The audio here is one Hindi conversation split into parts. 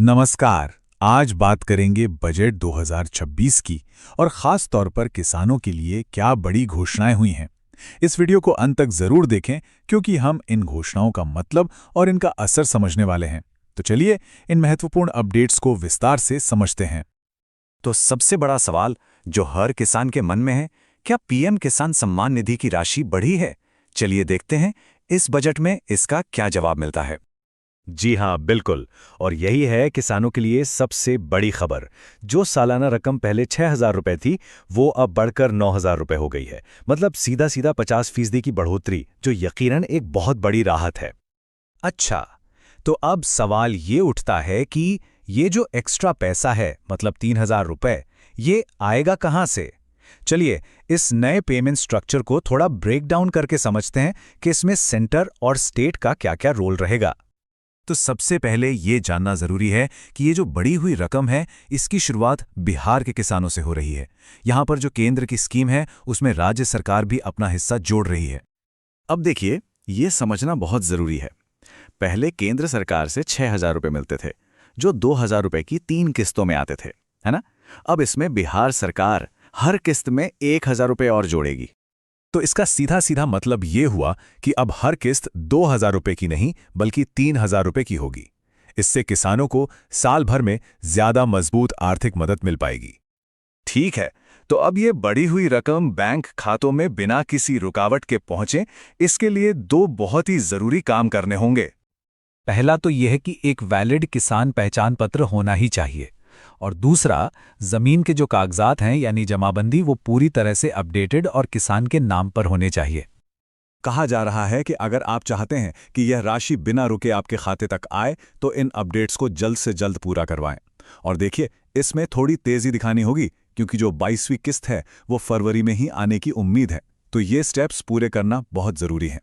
नमस्कार। आज बात करेंगे बजट 2026 की और ख़ास तौर पर किसानों के लिए क्या बड़ी घोषणाएं हुई हैं। इस वीडियो को अंत तक ज़रूर देखें क्योंकि हम इन घोषणाओं का मतलब और इनका असर समझने वाले हैं। तो चलिए इन महत्वपूर्ण अपडेट्स को विस्तार से समझते हैं। तो सबसे बड़ा सवाल जो हर किसान के मन में है, क्या पीएम किसान सम्मान निधि की राशि बढ़ी है? चलिए देखते हैं इस बजट में इसका क्या जवाब मिलता है। जी हाँ, बिल्कुल। और यही है किसानों के लिए सबसे बड़ी खबर। जो सालाना रकम पहले 6,000 रुपए थी, वो अब बढ़कर 9,000 रुपए हो गई है। मतलब सीधा सीधा 50% की बढ़ोतरी, जो यकीनन एक बहुत बड़ी राहत है। अच्छा, तो अब सवाल ये उठता है कि ये जो एक्स्ट्रा पैसा है, मतलब 3,000 रुपए, ये आएगा कहाँ से? चलिए इस नए पेमेंट स्ट्रक्चर को थोड़ा ब्रेक डाउन करके समझते हैं कि इसमें सेंटर और स्टेट का क्या-क्या रोल रहेगा। तो सबसे पहले ये जानना जरूरी है कि ये जो बढ़ी हुई रकम है, इसकी शुरुआत बिहार के किसानों से हो रही है। यहाँ पर जो केंद्र की स्कीम है, उसमें राज्य सरकार भी अपना हिस्सा जोड़ रही है। अब देखिए, ये समझना बहुत जरूरी है। पहले केंद्र सरकार से 6,000 रुपए मिलते थे, जो 2,000 रुपए की 3 किस्तों में आते थे, है ना? अब इसमें बिहार सरकार हर किस्त में 1,000 रुपए और जोड़ेगी। तो इसका सीधा सीधा मतलब ये हुआ कि अब हर किस्त 2,000 रुपए की नहीं बल्कि 3,000 रुपए की होगी। इससे किसानों को साल भर में ज्यादा मजबूत आर्थिक मदद मिल पाएगी। ठीक है, तो अब ये बढ़ी हुई रकम बैंक खातों में बिना किसी रुकावट के पहुंचे, इसके लिए 2 बहुत ही जरूरी काम करने होंगे। पहला तो यह है कि एक वैलिड किसान पहचान पत्र होना ही चाहिए, और दूसरा, जमीन के जो कागजात हैं यानी जमाबंदी, वो पूरी तरह से अपडेटेड और किसान के नाम पर होने चाहिए। कहा जा रहा है कि अगर आप चाहते हैं कि यह राशि बिना रुके आपके खाते तक आए, तो इन अपडेट्स को जल्द से जल्द पूरा करवाएं। और देखिए, इसमें थोड़ी तेजी दिखानी होगी क्योंकि जो 22वीं किस्त है, वो फरवरी में ही आने की उम्मीद है। तो ये स्टेप्स पूरे करना बहुत जरूरी है।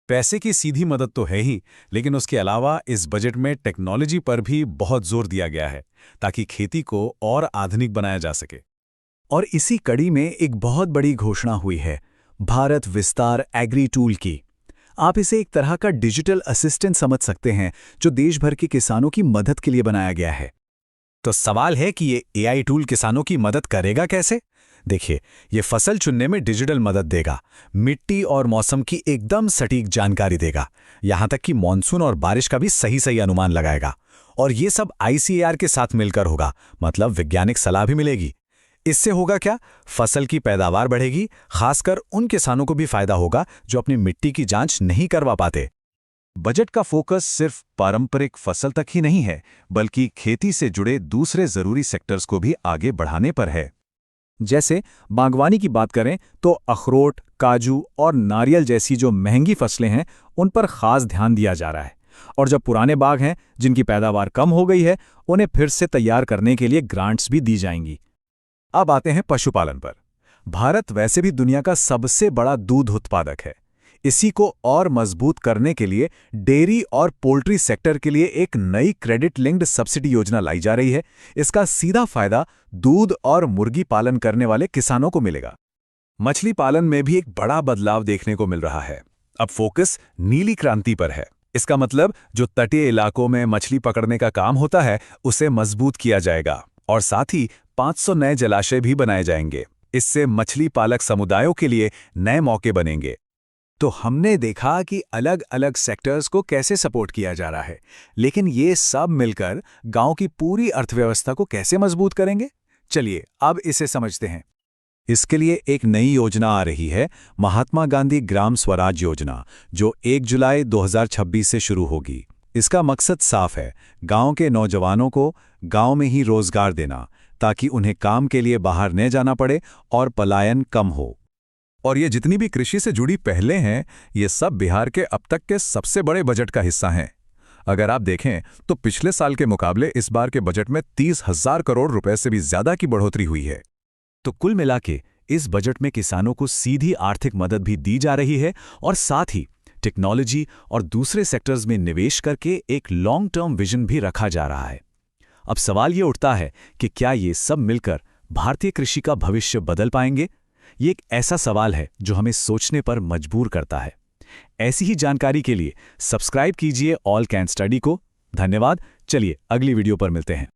पैसे की सीधी मदद तो है ही, लेकिन उसके अलावा इस बजट में टेक्नोलॉजी पर भी बहुत जोर दिया गया है ताकि खेती को और आधुनिक बनाया जा सके। और इसी कड़ी में एक बहुत बड़ी घोषणा हुई है, भारत विस्तार एग्री टूल की। आप इसे एक तरह का डिजिटल असिस्टेंट समझ सकते हैं, जो देश भर के किसानों की मदद के लिए बनाया गया है। तो सवाल है कि ये एआई टूल किसानों की मदद करेगा कैसे? देखिए, ये फसल चुनने में डिजिटल मदद देगा, मिट्टी और मौसम की एकदम सटीक जानकारी देगा, यहाँ तक कि मॉनसून और बारिश का भी सही सही अनुमान लगाएगा। और ये सब आईसीएआर के साथ मिलकर होगा, मतलब वैज्ञानिक सलाह भी मिलेगी। इससे होगा क्या? फसल की पैदावार बढ़ेगी, खासकर उन किसानों को भी फायदा होगा जो अपनी मिट्टी की जांच नहीं करवा पाते। बजट का फोकस सिर्फ पारंपरिक फसल तक ही नहीं है, बल्कि खेती से जुड़े दूसरे जरूरी सेक्टर्स को भी आगे बढ़ाने पर है। जैसे बागवानी की बात करें तो अखरोट, काजू और नारियल जैसी जो महंगी फसलें हैं, उन पर खास ध्यान दिया जा रहा है। और जब पुराने बाग हैं जिनकी पैदावार कम हो गई है, उन्हें फिर से तैयार करने के लिए ग्रांट्स भी दी जाएंगी। अब आते हैं पशुपालन पर। भारत वैसे भी दुनिया का सबसे बड़ा दूध उत्पादक है। इसी को और मजबूत करने के लिए डेयरी और पोल्ट्री सेक्टर के लिए एक नई क्रेडिट लिंक्ड सब्सिडी योजना लाई जा रही है। इसका सीधा फायदा दूध और मुर्गी पालन करने वाले किसानों को मिलेगा। मछली पालन में भी एक बड़ा बदलाव देखने को मिल रहा है। अब फोकस नीली क्रांति पर है। इसका मतलब जो तटीय इलाकों में मछली पकड़ने का काम होता है, उसे मजबूत किया जाएगा और साथ ही 500 नए जलाशय भी बनाए जाएंगे। इससे मछली पालक समुदायों के लिए नए मौके बनेंगे। तो हमने देखा कि अलग अलग सेक्टर्स को कैसे सपोर्ट किया जा रहा है, लेकिन ये सब मिलकर गांव की पूरी अर्थव्यवस्था को कैसे मजबूत करेंगे? चलिए अब इसे समझते हैं। इसके लिए एक नई योजना आ रही है, महात्मा गांधी ग्राम स्वराज योजना, जो 1 जुलाई 2026 से शुरू होगी। इसका मकसद साफ है, गांव के नौजवानों को गांव में ही रोजगार देना, ताकि उन्हें काम के लिए बाहर न जाना पड़े और पलायन कम हो। और ये जितनी भी कृषि से जुड़ी पहलें हैं, ये सब बिहार के अब तक के सबसे बड़े बजट का हिस्सा हैं। अगर आप देखें तो पिछले साल के मुकाबले इस बार के बजट में 30,000 करोड़ रुपए से भी ज्यादा की बढ़ोतरी हुई है। तो कुल मिला के इस बजट में किसानों को सीधी आर्थिक मदद भी दी जा रही है और साथ ही टेक्नोलॉजी और दूसरे सेक्टर्स में निवेश करके एक लॉन्ग टर्म विजन भी रखा जा रहा है। अब सवाल ये उठता है कि क्या ये सब मिलकर भारतीय कृषि का भविष्य बदल पाएंगे? ये एक ऐसा सवाल है जो हमें सोचने पर मजबूर करता है। ऐसी ही जानकारी के लिए सब्सक्राइब कीजिए ऑल कैन स्टडी को। धन्यवाद। चलिए अगली वीडियो पर मिलते हैं।